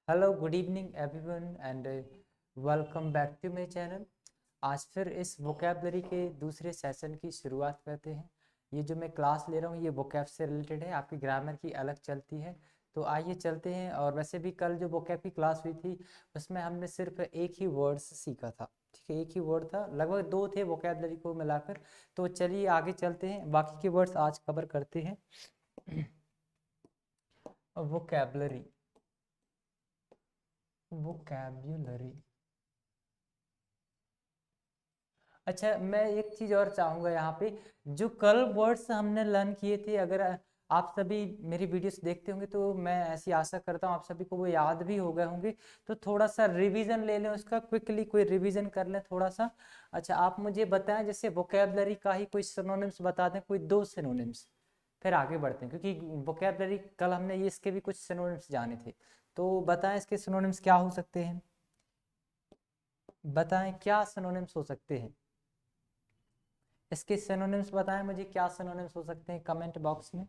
Hello good evening everyone and welcome back to my channel. आज फिर इस vocabulary के दूसरे सेशन की शुरुआत करते हैं। ये जो मैं क्लास ले रहा हूँ ये वोकैब से रिलेटेड है, आपकी ग्रामर की अलग चलती है। तो आइए चलते हैं। और वैसे भी कल जो वोकैब की क्लास हुई थी उसमें हमने सिर्फ एक ही वर्ड्स सीखा था, ठीक है, एक ही वर्ड था, लगभग दो थे वोकेबलरी को मिलाकर। तो चलिए आगे चलते हैं, बाकी के वर्ड्स आज कवर करते हैं। Vocabulary, vocabulary. अच्छा, मैं एक चीज़ और चाहूँगा यहाँ पे, जो कल वर्ड्स हमने लर्न किए थे, अगर आप सभी मेरी वीडियोस देखते होंगे तो मैं ऐसी आशा करता हूँ आप सभी को वो याद भी हो गए होंगे। तो थोड़ा सा रिवीजन ले लें उसका, क्विकली कोई रिवीजन कर लें थोड़ा सा। अच्छा, आप मुझे बताएं, जैसे वोकेबलरी का ही कोई सिनोनिम्स बता दें, कोई दो सिनोनिम्स, फिर आगे बढ़ते हैं, क्योंकि वोकेबलरी कल हमने ये इसके भी कुछ सिनोनिम्स जाने थे। तो बताएं इसके सिनोनिम्स क्या हो सकते हैं, बताएं क्या सिनोनिम्स हो सकते हैं, इसके सिनोनिम्स बताएं मुझे, क्या सिनोनिम्स हो सकते हैं कमेंट बॉक्स में।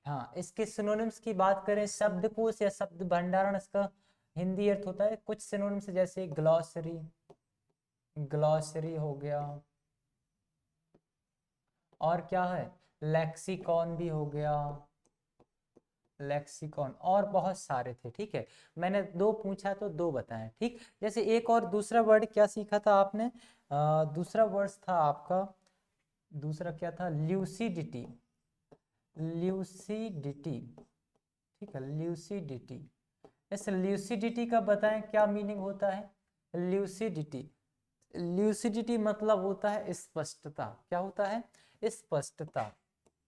हाँ, इसके सिनोनिम्स की बात करें, शब्दकोश या शब्द भंडारण इसका हिंदी अर्थ होता है। कुछ सिनोनिम्स जैसे ग्लॉसरी, ग्लॉसरी हो गया, और क्या है, लेक्सिकॉन भी हो गया, लेक्सिकॉन, और बहुत सारे थे। ठीक है, मैंने दो पूछा तो दो बताएं। ठीक, जैसे एक और दूसरा वर्ड क्या सीखा था आपने, दूसरा वर्ड था आपका, दूसरा क्या था, ल्यूसिडिटी, ल्यूसिडिटी। ठीक है, ल्यूसिडिटी। इस ल्यूसिडिटी का बताएं क्या मीनिंग होता है। ल्यूसिडिटी, ल्यूसिडिटी मतलब होता है स्पष्टता। क्या होता है, स्पष्टता,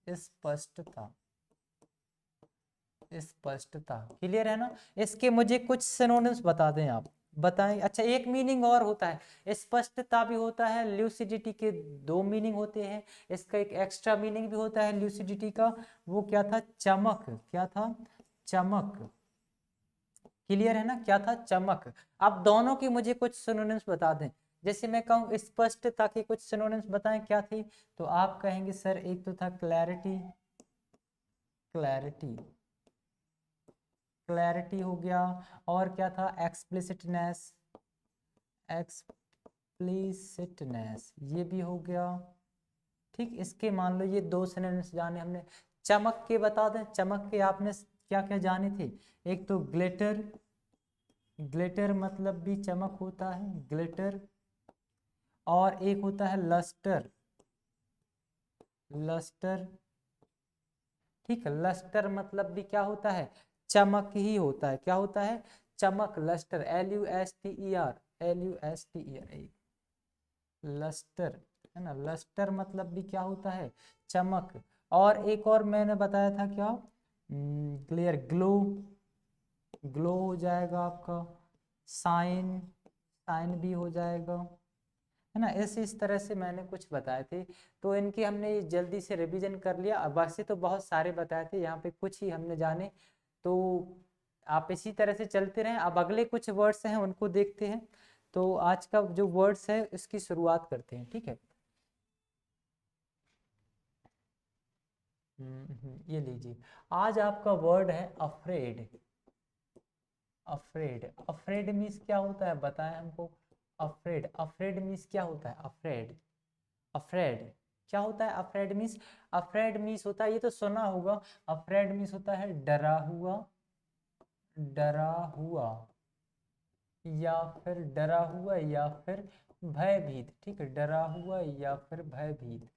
स्पष्टता, स्पष्टता। क्लियर है ना। इसके मुझे कुछ सिनोनिम्स बता दें आप, बताएं। अच्छा, एक मीनिंग और होता है, स्पष्टता भी होता है, ल्यूसिडिटी के दो मीनिंग होते हैं। इसका एक एक्स्ट्रा मीनिंग भी होता है ल्यूसिडिटी का, वो क्या था, चमक। क्या था, चमक। क्लियर है ना, क्या था, चमक। आप दोनों की मुझे कुछ सिनोनिम्स बता दें। जैसे मैं कहूँ स्पष्टता के कुछ सिनोनिम्स बताएं क्या थी, तो आप कहेंगे सर एक तो था क्लैरिटी, क्लैरिटी, क्लैरिटी हो गया, और क्या था, एक्सप्लिसिटनेस, एक्सप्लिसिटनेस, ये भी हो गया। ठीक, इसके मान लो ये दो सिनोनिम्स जाने हमने। चमक के बता दें, चमक के आपने क्या क्या जाने थे। एक तो ग्लिटर, ग्लिटर मतलब भी चमक होता है, ग्लिटर। और एक होता है लस्टर, लस्टर। ठीक है, लस्टर मतलब भी क्या होता है, चमक ही होता है। क्या होता है, चमक, लस्टर, LUSTER, LUSTER, लस्टर, है ना। लस्टर मतलब भी क्या होता है, चमक। और एक और मैंने बताया था क्या, क्लियर, ग्लो, ग्लो हो जाएगा आपका, साइन, साइन भी हो जाएगा, है ना। इस तरह से मैंने कुछ बताए थे। तो इनकी हमने जल्दी से रिवीजन कर लिया। अब वैसे तो बहुत सारे बताए थे, यहाँ पे कुछ ही हमने जाने। तो आप इसी तरह से चलते रहें। अब अगले कुछ वर्ड्स हैं उनको देखते हैं। तो आज का जो वर्ड्स है इसकी शुरुआत करते हैं, ठीक है। ये लीजिए, आज आपका वर्ड है अफ्रेड, अफ्रेड। अफ्रेड मीन्स क्या होता है बताएं हमको। अफ्रेड, अफ्रेड मीन्स क्या होता है, अफ्रेड, अफ्रेड क्या होता है, अफ्रेड मीन्स, अफ्रेड मीन्स होता है, ये तो सुना होगा, अफ्रेड मीन्स होता है डरा हुआ, डरा हुआ, या फिर डरा हुआ, या फिर भयभीत। ठीक है, डरा हुआ या फिर भयभीत।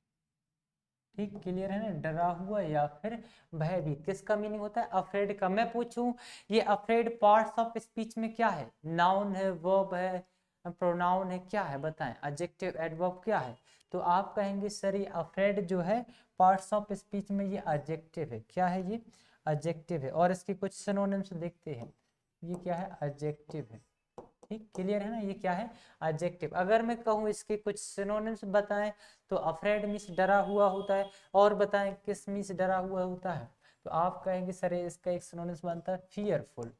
ठीक, क्लियर है ना, डरा हुआ या फिर भयभीत। किसका मीनिंग होता है, अफ्रेड का। मैं पूछूं, ये अफ्रेड पार्ट्स ऑफ स्पीच में क्या है, नाउन है, वर्ब है, प्रोनाउन है, क्या है बताएं, एडजेक्टिव, एडवर्ब क्या है। तो आप कहेंगे सर ये अफ्रेड जो है पार्ट्स ऑफ स्पीच में ये एडजेक्टिव है। क्या है ये, एडजेक्टिव है। और इसके कुछ सिनोनिम्स देखते हैं, ये क्या है, एडजेक्टिव है। ठीक, क्लियर है ना, ये क्या है, एडजेक्टिव। अगर मैं कहूँ इसके कुछ सिनोनिम्स बताएं, तो अफ्रेड मीन्स डरा हुआ होता है, और बताएं किस मीन्स डरा हुआ होता है। तो आप कहेंगे सर इसका एक सिनोनिम्स बनता है फियरफुल,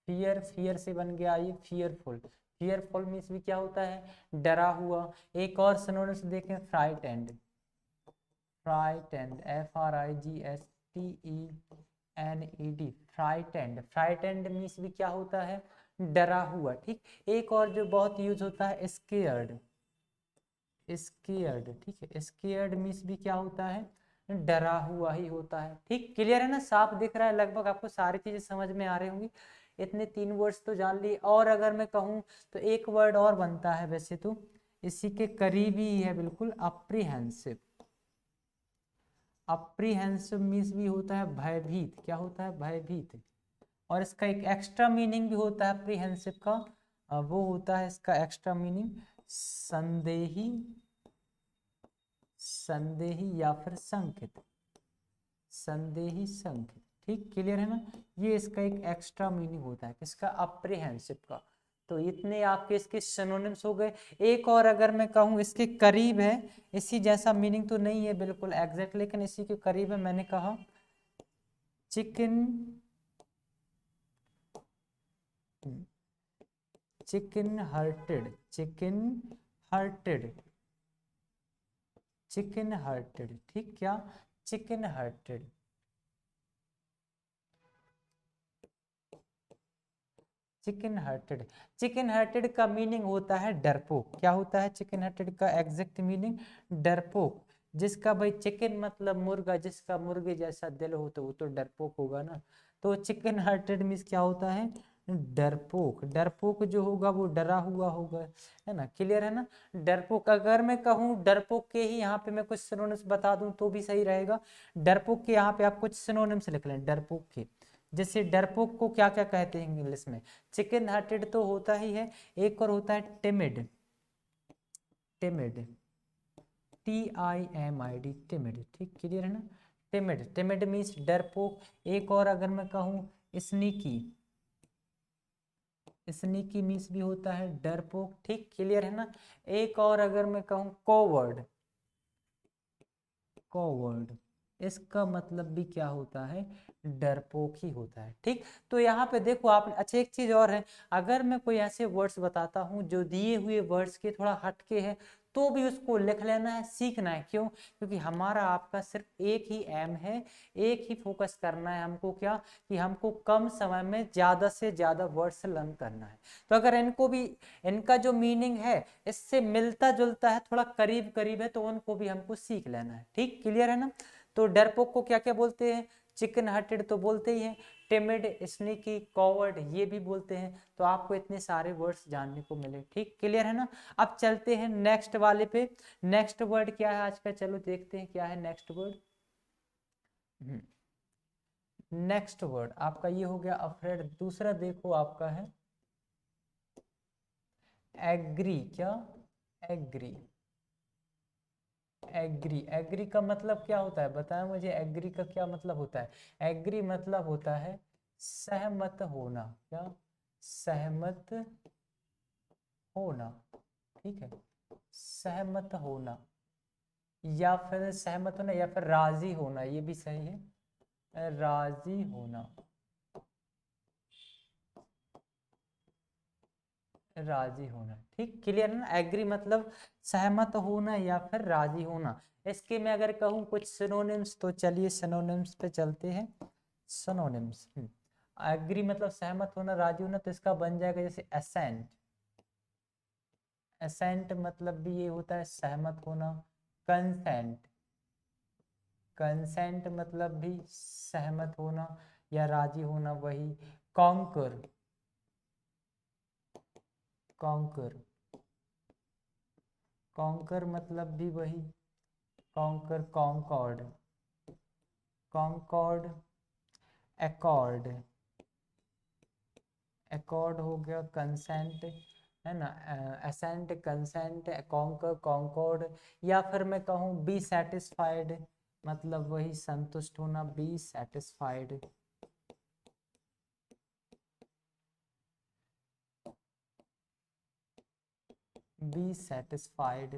फियर, फियर से बन गया ये फियरफुल। फियरफुल मीन्स भी क्या होता है, डरा हुआ। एक और सिनोनिम्स देखें, frightened, frightened, FRIGHTEND, FRIEND, frightened, frightened means भी क्या होता है, डरा हुआ। ठीक, एक और जो बहुत यूज होता है स्केयर्ड, स्केयर्ड। ठीक है, स्केयर्ड मीन्स भी क्या होता है, डरा हुआ ही होता है। ठीक, क्लियर है ना, साफ दिख रहा है, लगभग आपको सारी चीजें समझ में आ रही होंगी। इतने 3 वर्ड्स तो जान लिए। और अगर मैं कहूँ तो एक वर्ड और बनता है, वैसे तो इसी के करीब ही है बिल्कुल, अप्रीहेंसिव। अप्रीहेंसिव मीन्स भी होता है भयभीत, क्या होता है, भयभीत। और इसका एक एक्स्ट्रा मीनिंग भी होता है अप्रीहेंसिव का, वो होता है इसका एक्स्ट्रा मीनिंग संदेही, संदेही या फिर शंकित, संदेही शंकित। ठीक, क्लियर है ना, ये इसका एक एक्स्ट्रा मीनिंग होता है किसका, अप्रीहेंसिव का। तो इतने आपके इसके सिनोनिम्स हो गए। एक और अगर मैं कहूँ इसके करीब है, इसी जैसा मीनिंग तो नहीं है बिल्कुल एग्जैक्ट, लेकिन इसी के करीब है, मैंने कहा chicken, chicken hearted, chicken hearted, chicken hearted. ठीक, क्या, chicken hearted. Chicken hearted, chicken hearted का मीनिंग होता है डरपोक। क्या होता है चिकन हार्टेड का एग्जैक्ट मीनिंग, डरपोक। जिसका भाई चिकन मतलब मुर्गा, जिसका मुर्गे जैसा दिल हो तो वो तो डरपोक होगा ना। तो चिकन हार्टेड मीन्स क्या होता है, डरपोक। डरपोक जो होगा वो डरा हुआ होगा, है ना, क्लियर है ना। डरपोक, अगर मैं कहूँ डरपोक के ही यहाँ पे मैं कुछ सिनोनिम्स बता दूं तो भी सही रहेगा। डरपोक के यहाँ पे आप कुछ सिनोनिम्स लिख लें डरपोक के। जैसे डरपोक को क्या क्या कहते हैं इंग्लिश में, चिकन हार्टेड तो होता ही है, एक और होता है टिमिड, टिमिड, TIMID, टिमिड। ठीक, क्लियर है ना, टिमिड, टिमिड मीन्स डरपोक। एक और अगर मैं कहूँ स्नीकी, स्नीकी मीन्स भी होता है डरपोक। ठीक, क्लियर है ना। एक और अगर मैं कहूँ कोवर्ड, कोवर्ड, इसका मतलब भी क्या होता है, डरपोक ही होता है। ठीक, तो यहाँ पे देखो आपने, अच्छा एक चीज और है, अगर मैं कोई ऐसे वर्ड्स बताता हूँ जो दिए हुए वर्ड्स के थोड़ा हटके है, तो भी उसको लिख लेना है, सीखना है। क्यों, क्योंकि हमारा आपका सिर्फ एक ही एम है, एक ही फोकस करना है हमको, क्या, कि हमको कम समय में ज्यादा से ज्यादा वर्ड्स लर्न करना है। तो अगर इनको भी, इनका जो मीनिंग है इससे मिलता जुलता है, थोड़ा करीब करीब है, तो उनको भी हमको सीख लेना है। ठीक, क्लियर है ना। तो डरपोक को क्या क्या बोलते हैं, चिकन हार्टेड तो बोलते ही हैं, टिमिड, स्नीकी, कॉवर्ड ये भी बोलते हैं। तो आपको इतने सारे वर्ड्स जानने को मिले। ठीक, क्लियर है ना। अब चलते हैं नेक्स्ट वाले पे। नेक्स्ट वर्ड क्या है आज का, चलो देखते हैं क्या है नेक्स्ट वर्ड। नेक्स्ट वर्ड आपका ये हो गया अफ्रेड। दूसरा देखो आपका है एग्री। क्या, एग्री, एग्री, एग्री का मतलब क्या होता है बताएं मुझे, एग्री का क्या मतलब होता है। एग्री मतलब होता है सहमत होना। क्या, सहमत होना। ठीक है, सहमत होना, या फिर सहमत होना, या फिर राजी होना, ये भी सही है, राजी होना, राजी होना। ठीक, क्लियर है ना। एग्री मतलब सहमत होना या फिर राजी होना। इसके मैं अगर कहूँ कुछ सिनोनिम्स, तो चलिए सिनोनिम्स पे चलते हैं। सिनोनिम्स, एग्री मतलब सहमत होना, राजी होना, तो इसका बन जाएगा जैसे असेंट। असेंट मतलब भी ये होता है सहमत होना। कंसेंट, कंसेंट मतलब भी सहमत होना या राजी होना, वही। कॉन्कर, कॉन्कर, कॉन्कर मतलब भी वही, concur, concord, concord, accord, accord हो गया, कंसेंट, है ना, असेंट, कंसेंट, कॉन्कर, कॉन्कॉर्ड। या फिर मैं कहूँ बी सेटिस्फाइड, मतलब वही संतुष्ट होना, बी सेटिस्फाइड। बी सेटिस्फाइड,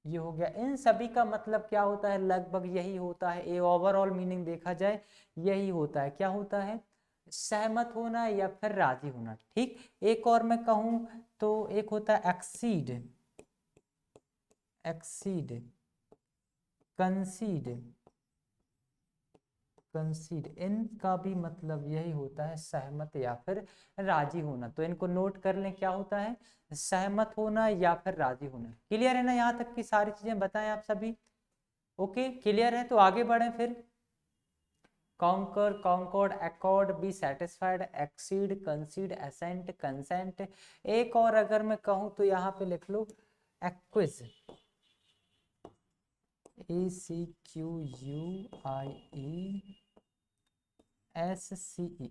ये हो गया। इन सभी का मतलब क्या होता है, लगभग यही होता है, ये ओवरऑल मीनिंग देखा जाए यही होता है। क्या होता है, सहमत होना या फिर राजी होना। ठीक, एक और मैं कहूँ तो एक होता है एक्सीड, एक्सीड, कंसीड, कंसीड, इनका भी मतलब यही होता है सहमत या फिर राजी होना। तो इनको नोट कर लें, क्या होता है, सहमत होना या फिर राजी होना। क्लियर है ना, यहाँ तक की सारी चीजें बताएं आप सभी। ओके क्लियर है, तो आगे बढ़े फिर। Concur, concord, accord, be satisfied, exceed, concede, assent, consent. एक और अगर मैं कहूँ तो यहाँ पे लिख लो एक्विज, ACQUIESCE,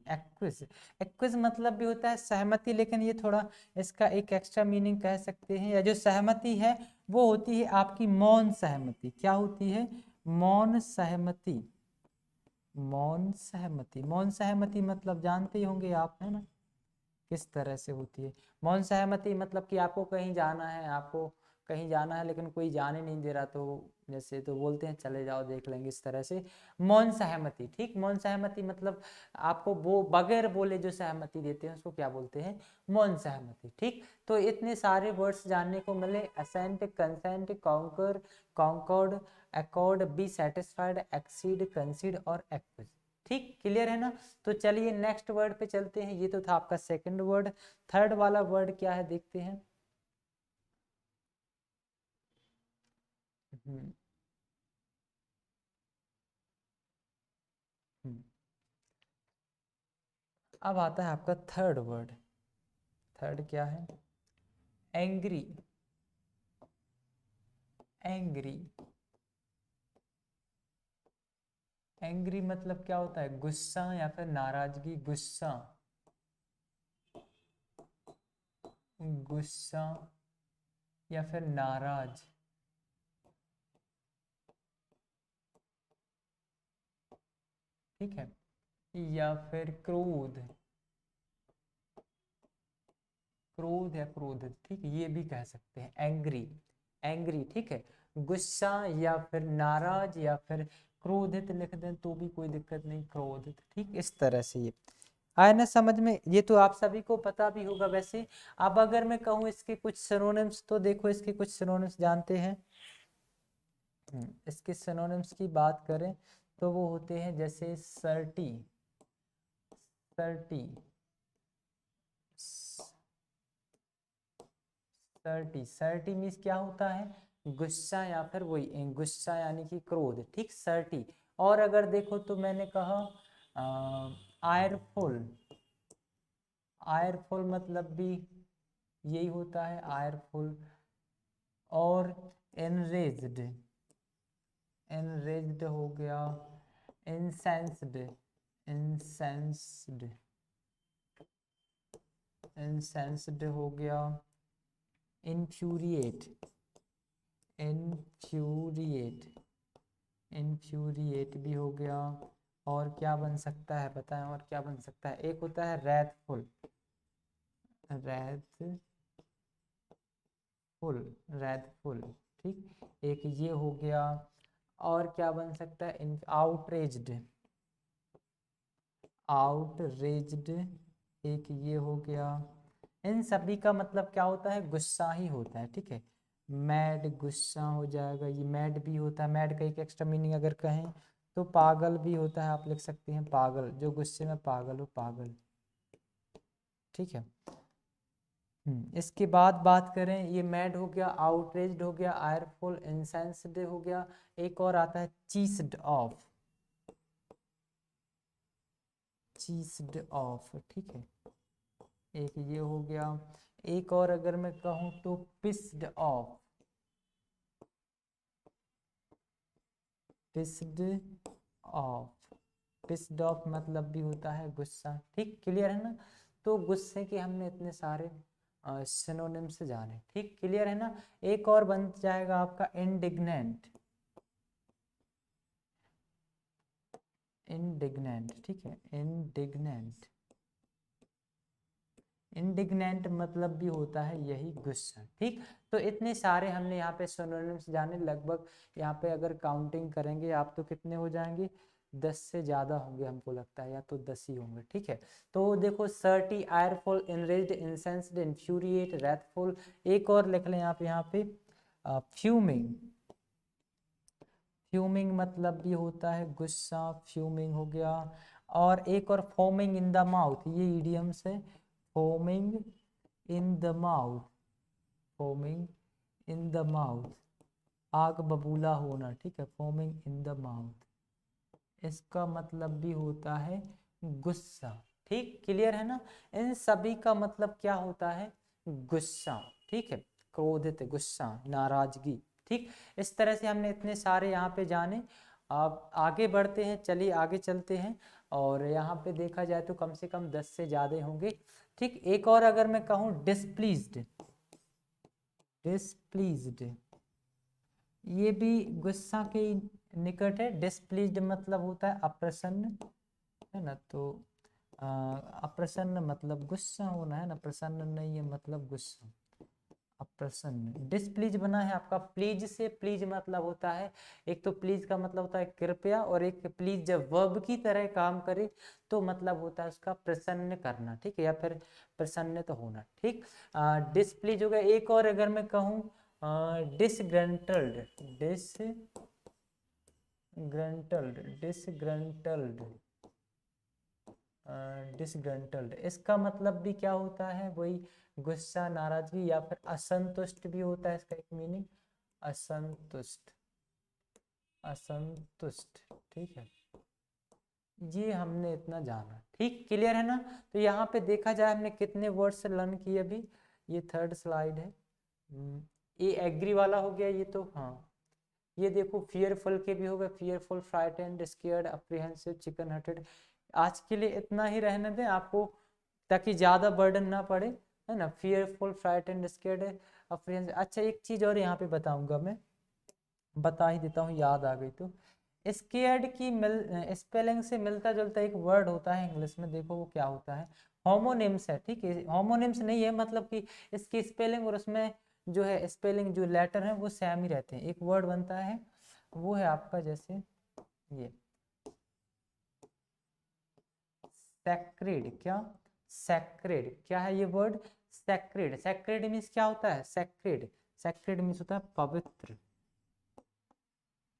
एक्विज। एक्विज मतलब भी होता है सहमति, लेकिन ये थोड़ा इसका एक एक्स्ट्रा मीनिंग कह सकते हैं। या जो सहमति है वो होती है आपकी मौन सहमति। क्या होती है, मौन सहमति। मौन सहमति, मौन सहमति मतलब जानते ही होंगे आप, है ना, किस तरह से होती है। मौन सहमति मतलब कि आपको कहीं जाना है, आपको कहीं जाना है लेकिन कोई जाने नहीं दे रहा, तो जैसे तो बोलते हैं चले जाओ देख लेंगे, इस तरह से मौन सहमति। ठीक, मौन सहमति मतलब आपको वो बगैर बोले जो सहमति देते हैं उसको क्या बोलते हैं, मौन सहमति। ठीक, तो इतने सारे वर्ड्स जानने को मिले, assent, consent, concur, concord, accord, be satisfied, exceed, concede और एक्विज। ठीक, क्लियर है ना। तो चलिए नेक्स्ट वर्ड पे चलते हैं। ये तो था आपका सेकंड वर्ड। थर्ड वाला वर्ड क्या है देखते हैं। हम्म, हम्म। अब आता है आपका थर्ड वर्ड। थर्ड क्या है, एंग्री। एंग्री, एंग्री मतलब क्या होता है, गुस्सा या फिर नाराजगी। गुस्सा, गुस्सा या फिर नाराज। ठीक है, या फिर क्रोध, क्रोध या क्रोधित। ठीक, ये भी कह सकते हैं एंग्री, एंग्री। ठीक है, गुस्सा या फिर नाराज या फिर क्रोधित लिख दें तो भी कोई दिक्कत नहीं, क्रोधित। ठीक, इस तरह से ये आया ना समझ में। ये तो आप सभी को पता भी होगा वैसे। अब अगर मैं कहूँ इसके कुछ सिनोनिम्स, तो देखो इसके कुछ सिनोनिम्स जानते हैं। इसके सिनोनिम्स की बात करें तो वो होते हैं जैसे सर्टी, सर्टी, सर्टी। सर्टी मीन्स क्या होता है, गुस्सा या फिर वही गुस्सा यानी कि क्रोध। ठीक, सर्टी। और अगर देखो तो मैंने कहा आयरफुल, आयरफुल मतलब भी यही होता है, आयरफुल। और एनरेज्ड, एनरेज्ड हो गया, इंसेंस्ड, इंसेंस्ड, इंसेंस्ड हो गया, इन्फ्यूरिएट, इन्फ्यूरिएट, इन्फ्यूरिएट भी हो गया। और क्या बन सकता है बताएं, और क्या बन सकता है, एक होता है रैथफुल, रैथफुल, रैथफुल। ठीक, एक ये हो गया। और क्या बन सकता है, आउटरेज्ड, आउटरेज्ड, एक ये हो गया। इन सभी का मतलब क्या होता है, गुस्सा ही होता है। ठीक है, मैड, गुस्सा हो जाएगा, ये मैड भी होता है। मैड का एक एक्स्ट्रा मीनिंग अगर कहें तो पागल भी होता है, आप लिख सकते हैं पागल, जो गुस्से में पागल हो, पागल। ठीक है, इसके बाद बात करें, ये मैड हो गया, आउटरेज्ड हो गया, आयरफुल, इंसेंस्ड हो गया। एक और आता है चीस्ड ऑफ, चीस्ड ऑफ। ठीक है, एक ये हो गया। एक और अगर मैं कहूँ तो pissed off, pissed off, pissed off मतलब भी होता है गुस्सा। ठीक, क्लियर है ना। तो गुस्से के हमने इतने सारे सिनोनिम्स जाने। ठीक, क्लियर है ना। एक और बन जाएगा आपका इंडिग्नेंट, इंडिग्नेंट। ठीक है, इंडिग्नेंट, इंडिग्नेंट मतलब भी होता है यही गुस्सा। ठीक, तो इतने सारे हमने यहाँ पे सिनोनिम्स जाने। लगभग यहाँ पे अगर काउंटिंग करेंगे आप तो कितने हो जाएंगे, 10 से ज़्यादा होंगे हमको लगता है, या तो 10 ही होंगे। ठीक है, तो देखो सर्टी, आयरफुल, इनरेज्ड, इंसेंस्ड, इन्फ्यूरिएट, रैथफुल। एक और लिख लें आप यहाँ पे फ्यूमिंग, फ्यूमिंग मतलब भी होता है गुस्सा, फ्यूमिंग हो गया। और एक और फोमिंग इन द माउथ, ये इडियम्स है। Foaming in the mouth, foaming in the mouth, आग बबूला होना, ठीक है, फोमिंग इन द माउथ, इसका मतलब भी होता है गुस्सा। ठीक, क्लियर है ना। इन सभी का मतलब क्या होता है, गुस्सा। ठीक है, क्रोधित, गुस्सा, नाराजगी। ठीक, इस तरह से हमने इतने सारे यहाँ पे जाने। अब आगे बढ़ते हैं, चलिए आगे चलते हैं। और यहाँ पे देखा जाए तो कम से कम 10 से ज़्यादा होंगे। ठीक, एक और अगर मैं कहूँ डिसप्लीज्ड, डिसप्लीज्ड, ये भी गुस्सा के निकट है। डिसप्लीज्ड मतलब होता है अप्रसन्न, है ना। तो अप्रसन्न मतलब गुस्सा होना, है ना, प्रसन्न नहीं है मतलब गुस्सा, अप्रसन्न। डिसप्लीज बना है आपका प्लीज से। प्लीज मतलब होता है, एक तो प्लीज का मतलब होता है कृपया, और एक प्लीज जब वर्ब की तरह काम करे तो मतलब होता है उसका प्रसन्न करना, ठीक है, या फिर प्रसन्नित होना। ठीक, डिसप्लीज हो गया। एक और अगर मैं कहूँ डिसग्रंटल्ड, डिसग्रंटल्ड, डिसग्रंटल्ड, डिसग्रंटल्ड, इसका मतलब भी क्या होता है, वही गुस्सा, नाराजगी, या फिर असंतुष्ट भी होता है इसका एक मीनिंग, असंतुष्ट, असंतुष्ट। ठीक है, ये हमने इतना जाना। ठीक, क्लियर है ना। तो यहाँ पे देखा जाए हमने कितने वर्ड्स लर्न किए अभी, ये थर्ड स्लाइड है। ये एग्री वाला हो गया ये तो, हाँ। ये देखो फियरफुल के भी हो गए, fearful, frightened, scared, apprehensive, chicken hurted. आज के लिए इतना ही रहने दें आपको, ताकि ज़्यादा बर्डन ना पड़े, है ना। Fearful, frightened, scared, apprehensive. अच्छा, एक चीज़ और यहाँ पे बताऊंगा मैं, बता ही देता हूँ, याद आ गई तो। स्केयर्ड की स्पेलिंग से मिलता जुलता एक वर्ड होता है इंग्लिश में, देखो वो क्या होता है, होमोनिम्स है। ठीक है, होमोनिम्स नहीं है, मतलब कि इसकी स्पेलिंग और उसमें जो है स्पेलिंग, जो लेटर है वो सेम ही रहते हैं। एक वर्ड बनता है, वो है आपका जैसे ये सैक्रेड। क्या, सैक्रेड, क्या है ये वर्ड, सैक्रेड। सैक्रेड मीन्स क्या होता है, सैक्रेड, सैक्रेड मीन्स होता है पवित्र,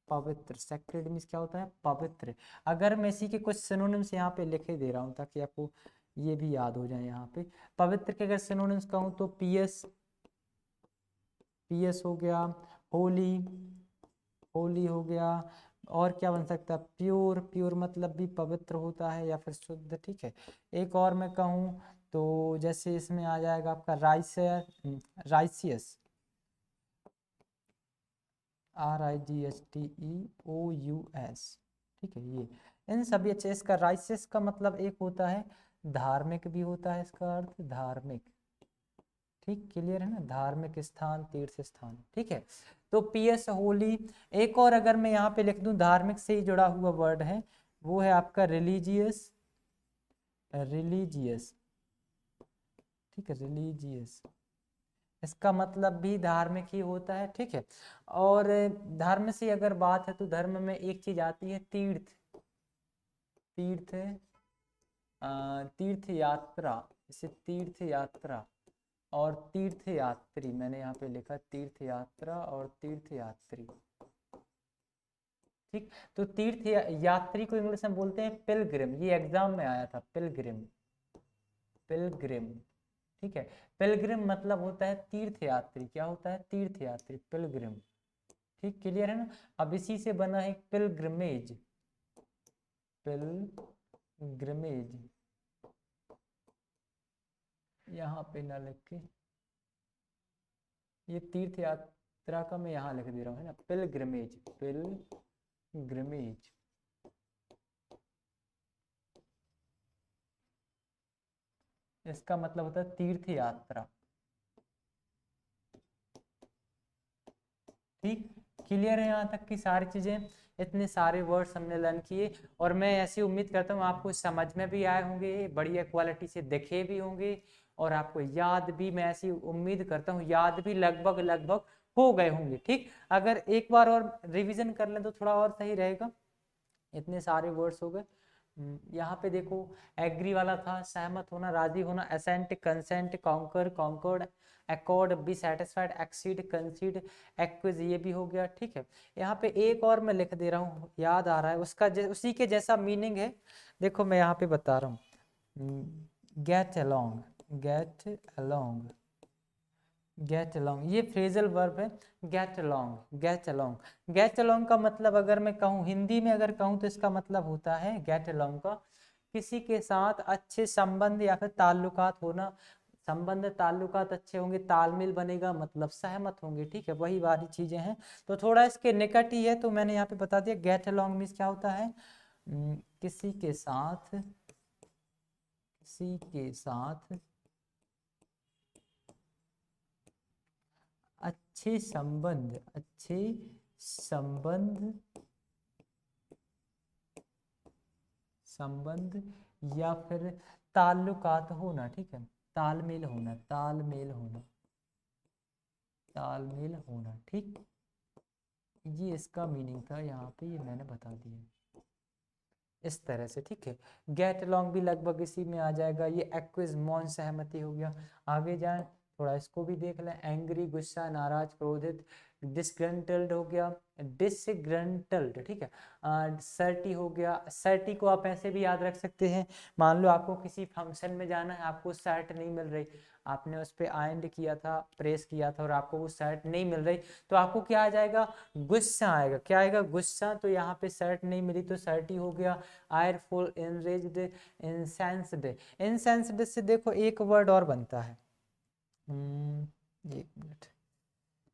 पवित्र। सैक्रेड मीन्स क्या होता है, पवित्र। अगर मैं इसी के कुछ सिनोनिम्स यहाँ पे लिखे दे रहा हूँ ताकि आपको ये भी याद हो जाए। यहाँ पे पवित्र के अगर सिनोनिम्स कहूँ तो पीएस, पीएस हो गया, होली, होली हो गया। और क्या बन सकता है, प्योर, प्योर मतलब भी पवित्र होता है या फिर शुद्ध। ठीक है, एक और मैं कहूँ तो जैसे इसमें आ जाएगा आपका राइसियस, RIGHTEOUS। ठीक है, ये इन सभी। अच्छे, इसका राइसियस का मतलब एक होता है धार्मिक भी होता है, इसका अर्थ धार्मिक। ठीक, क्लियर है ना, धार्मिक स्थान, तीर्थ स्थान। ठीक है, तो पीएस, होली। एक और अगर मैं यहाँ पे लिख दूं धार्मिक से ही जुड़ा हुआ वर्ड है, वो है आपका रिलीजियस, रिलीजियस। ठीक है, रिलीजियस, इसका मतलब भी धार्मिक ही होता है। ठीक है, और धर्म से अगर बात है तो धर्म में एक चीज आती है तीर्थ, तीर्थ, तीर्थ यात्रा, जैसे तीर्थ यात्रा और तीर्थ यात्री। मैंने यहाँ पे लिखा तीर्थ यात्रा और तीर्थ यात्री। ठीक, तो तीर्थ यात्री को इंग्लिश में बोलते हैं पिलग्रिम, ये एग्जाम में आया था, पिलग्रिम, पिलग्रिम। ठीक है, पिलग्रिम मतलब होता है तीर्थ यात्री। क्या होता है, तीर्थ यात्री, पिलग्रिम। ठीक, क्लियर है ना। अब इसी से बना है पिलग्रिमेज, पिलग्रिमेज, यहाँ पे ना लिख के, ये तीर्थ यात्रा का मैं यहाँ लिख दे रहा हूँ, है ना, पिलग्रिमेज, पिलग्रिमेज। इसका मतलब होता है तीर्थ यात्रा। ठीक, क्लियर है यहाँ तक की सारी चीजें, इतने सारे वर्ड्स हमने लर्न किए। और मैं ऐसी उम्मीद करता हूँ आपको समझ में भी आए होंगे, बढ़िया क्वालिटी से दिखे भी होंगे, और आपको याद भी, मैं ऐसी उम्मीद करता हूँ याद भी लगभग लगभग हो गए होंगे। ठीक, अगर एक बार और रिवीजन कर लें तो थोड़ा और सही रहेगा। इतने सारे वर्ड्स हो गए, यहाँ पे देखो एग्री वाला था, सहमत होना, राजी होना, assent, consent, concur, concord, accord, be satisfied, exceed, concede, acquiesce, ये भी हो गया। ठीक है, यहाँ पे एक और मैं लिख दे रहा हूँ, याद आ रहा है, उसका उसी के जैसा मीनिंग है। देखो मैं यहाँ पे बता रहा हूँ, get along, get along, get along, ये फ्रेजल वर्ब है। Get along, get along, get along का मतलब अगर मैं कहूँ हिंदी में, अगर कहूँ तो इसका मतलब होता है गेट अलोंग का किसी के साथ अच्छे संबंध या फिर ताल्लुकात होना। संबंध ताल्लुकात अच्छे होंगे, तालमेल बनेगा, मतलब सहमत होंगे। ठीक है, वही वाली चीजें हैं, तो थोड़ा इसके निकट ही है, तो मैंने यहाँ पे बता दिया। गेट अलोंग मीन्स क्या होता है, किसी के साथ, किसी के साथ अच्छे संबंध, अच्छे संबंध, संबंध या फिर ताल्लुकात होना। ठीक है, तालमेल होना, तालमेल होना, तालमेल होना। ठीक, ये इसका मीनिंग था, यहाँ पे ये मैंने बता दिया इस तरह से। ठीक है, गेट अलोंग भी लगभग इसी में आ जाएगा। ये एक्विज, मौन सहमति हो गया। आगे जाएं, थोड़ा इसको भी देख लें। एंग्री, गुस्सा, नाराज, क्रोधित। डिसग्रंटल्ड हो गया, डिसग्रंटल्ड। ठीक है, सर्टी हो गया। सर्टी को आप ऐसे भी याद रख सकते हैं, मान लो आपको किसी फंक्शन में जाना है, आपको शर्ट नहीं मिल रही, आपने उस पर आयन किया था, प्रेस किया था, और आपको वो शर्ट नहीं मिल रही, तो आपको क्या आ जाएगा, गुस्सा आएगा। क्या आएगा, गुस्सा। तो यहाँ पे शर्ट नहीं मिली तो शर्ट ही हो गया। आयरफुल, एनरेज्ड, इंसेंस्ड। इंसेंस्ड से देखो एक वर्ड और बनता है, एक मिनट,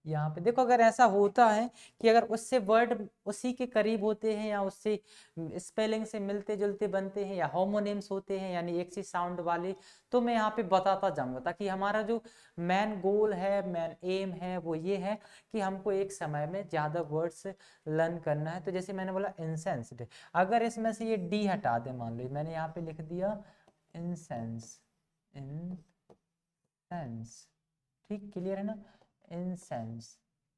यहाँ पे देखो, अगर ऐसा होता है कि अगर उससे वर्ड उसी के करीब होते हैं या उससे स्पेलिंग से मिलते जुलते बनते हैं या होमोनिम्स होते हैं, यानी एक सी साउंड वाले, तो मैं यहाँ पे बताता जाऊंगा, ताकि हमारा जो मेन गोल है, मेन एम है, वो ये है कि हमको एक समय में ज्यादा वर्ड्स लर्न करना है। तो जैसे मैंने बोला इंसेंस्ड, अगर इसमें से ये डी हटा दे, मान लो मैंने यहाँ पे लिख दिया इंसेंस, इंसेंस। ठीक, क्लियर है ना, इंसेंस,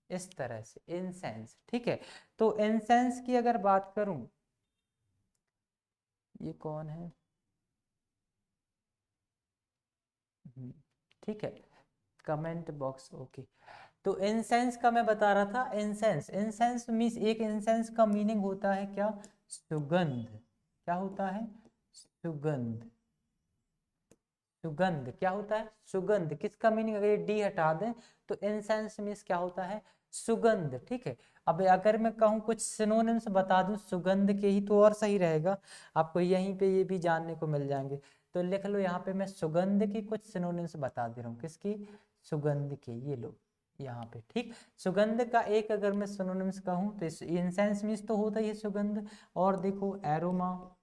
इस तरह से इंसेंस। ठीक है, तो इंसेंस की अगर बात करूं, ये कौन है, ठीक है, कमेंट बॉक्स, ओके। तो इंसेंस का मैं बता रहा था, इंसेंस, इंसेंस मीन्स, एक इंसेंस का मीनिंग होता है क्या, सुगंध। क्या होता है, सुगंध, सुगंध। क्या होता है, सुगंध। किसका मीनिंग, अगर ये डी हटा दें तो इंसेंस मीन्स क्या होता है, सुगंध। ठीक है, अब अगर मैं कहूँ कुछ सिनोनिम्स बता दूं सुगंध के ही, तो और सही रहेगा, आपको यहीं पे ये भी जानने को मिल जाएंगे। तो लिख लो यहाँ पे, मैं सुगंध की कुछ सिनोनिम्स बता दे रहा हूँ। किसकी, सुगंध के, ये लो यहाँ पे। ठीक, सुगंध का एक अगर मैं सिनोनिम्स कहूँ तो इंसेंस मीन्स तो होता ही है सुगंध। और देखो एरोमा,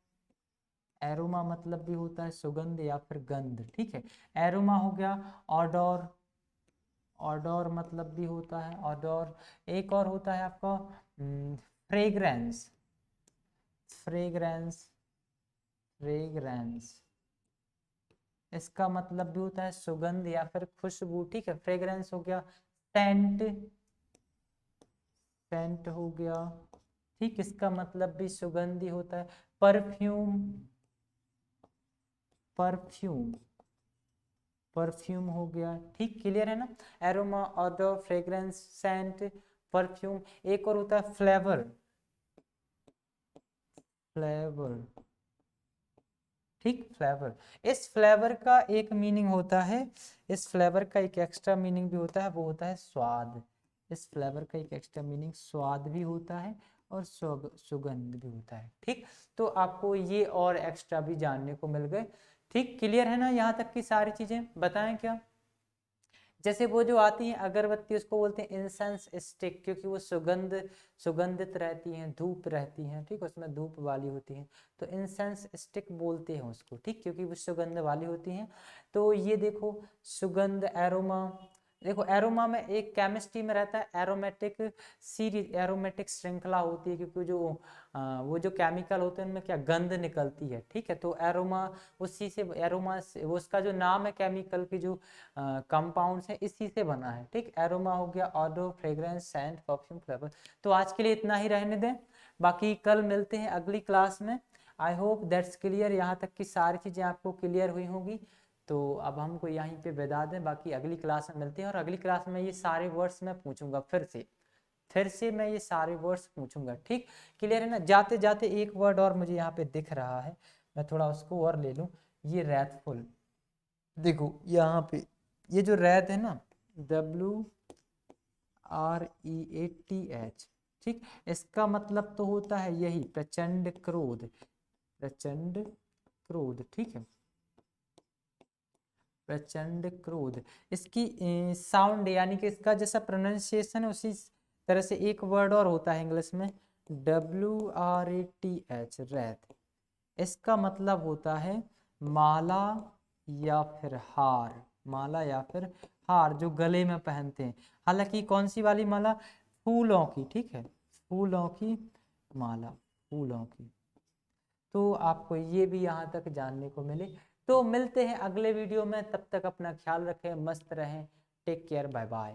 एरोमा मतलब भी होता है सुगंध या फिर गंध। ठीक है, एरोमा हो गया। ऑडोर, ऑडोर मतलब भी होता है ऑडोर। एक और होता है आपका फ्रेग्रेंस, फ्रेग्रेंस, फ्रेग्रेंस, इसका मतलब भी होता है सुगंध या फिर खुशबू। ठीक है, फ्रेग्रेंस हो गया। सेंट, सेंट हो गया। ठीक, इसका मतलब भी सुगंधी होता है। परफ्यूम, परफ्यूम, परफ्यूम हो गया। ठीक, क्लियर है ना, aroma, odour, fragrance, scent, perfume. एक और होता है फ्लेवर, फ्लेवर। ठीक, फ्लेवर। इस फ्लेवर का एक मीनिंग होता है, इस फ्लेवर का एक एक्स्ट्रा मीनिंग भी होता है, वो होता है स्वाद। इस फ्लेवर का एक एक्स्ट्रा मीनिंग स्वाद भी होता है और सुगंध भी होता है। ठीक, तो आपको ये और एक्स्ट्रा भी जानने को मिल गए। ठीक, क्लियर है ना, यहाँ तक की सारी चीजें बताएं क्या। जैसे वो जो आती है अगरबत्ती, उसको बोलते हैं इंसेंस स्टिक, क्योंकि वो सुगंध, सुगंधित रहती हैं, धूप रहती हैं। ठीक, उसमें धूप वाली होती हैं, तो इंसेंस स्टिक बोलते हैं उसको। ठीक, क्योंकि वो सुगंध वाली होती हैं। तो ये देखो, सुगंध, एरोमा। देखो एरोमा में एक केमिस्ट्री में रहता है एरोमेटिक सीरीज, एरोमेटिक श्रृंखला होती है, क्योंकि जो वो जो केमिकल होते हैं उनमें क्या गंध निकलती है। ठीक है, तो एरोमा उसी से, एरोमा से, वो उसका जो नाम है केमिकल की जो कंपाउंड्स है, इसी से बना है। ठीक, एरोमा हो गया, odour, fragrance, scent, perfume, flavour. तो आज के लिए इतना ही रहने दें, बाकी कल मिलते हैं अगली क्लास में। आई होप दैट्स क्लियर, यहाँ तक की सारी चीज़ें आपको क्लियर हुई होंगी। तो अब हमको यहीं पे विदा दें, बाकी अगली क्लास में मिलते हैं। और अगली क्लास में ये सारे वर्ड्स मैं पूछूंगा फिर से मैं ये सारे वर्ड्स पूछूंगा, ठीक, क्लियर है ना। जाते जाते एक वर्ड और मुझे यहाँ पे दिख रहा है, मैं थोड़ा उसको और ले लूँ, ये रैथफुल। देखो यहाँ पे ये जो रैथ है ना, WREATH, ठीक, इसका मतलब तो होता है यही प्रचंड क्रोध, प्रचंड क्रोध, ठीक है, प्रचंड क्रोध। इसकी साउंड यानी कि इसका जैसा प्रोनाउंसिएशन है उसी तरह से एक वर्ड और होता है इंग्लिश में, WRATH, रैथ। इसका मतलब होता है माला या फिर हार, माला या फिर हार जो गले में पहनते हैं। हालांकि कौन सी वाली माला, फूलों की, ठीक है, फूलों की माला, फूलों की। तो आपको ये भी यहाँ तक जानने को मिले। तो मिलते हैं अगले वीडियो में, तब तक अपना ख्याल रखें, मस्त रहें, टेक केयर, बाय बाय।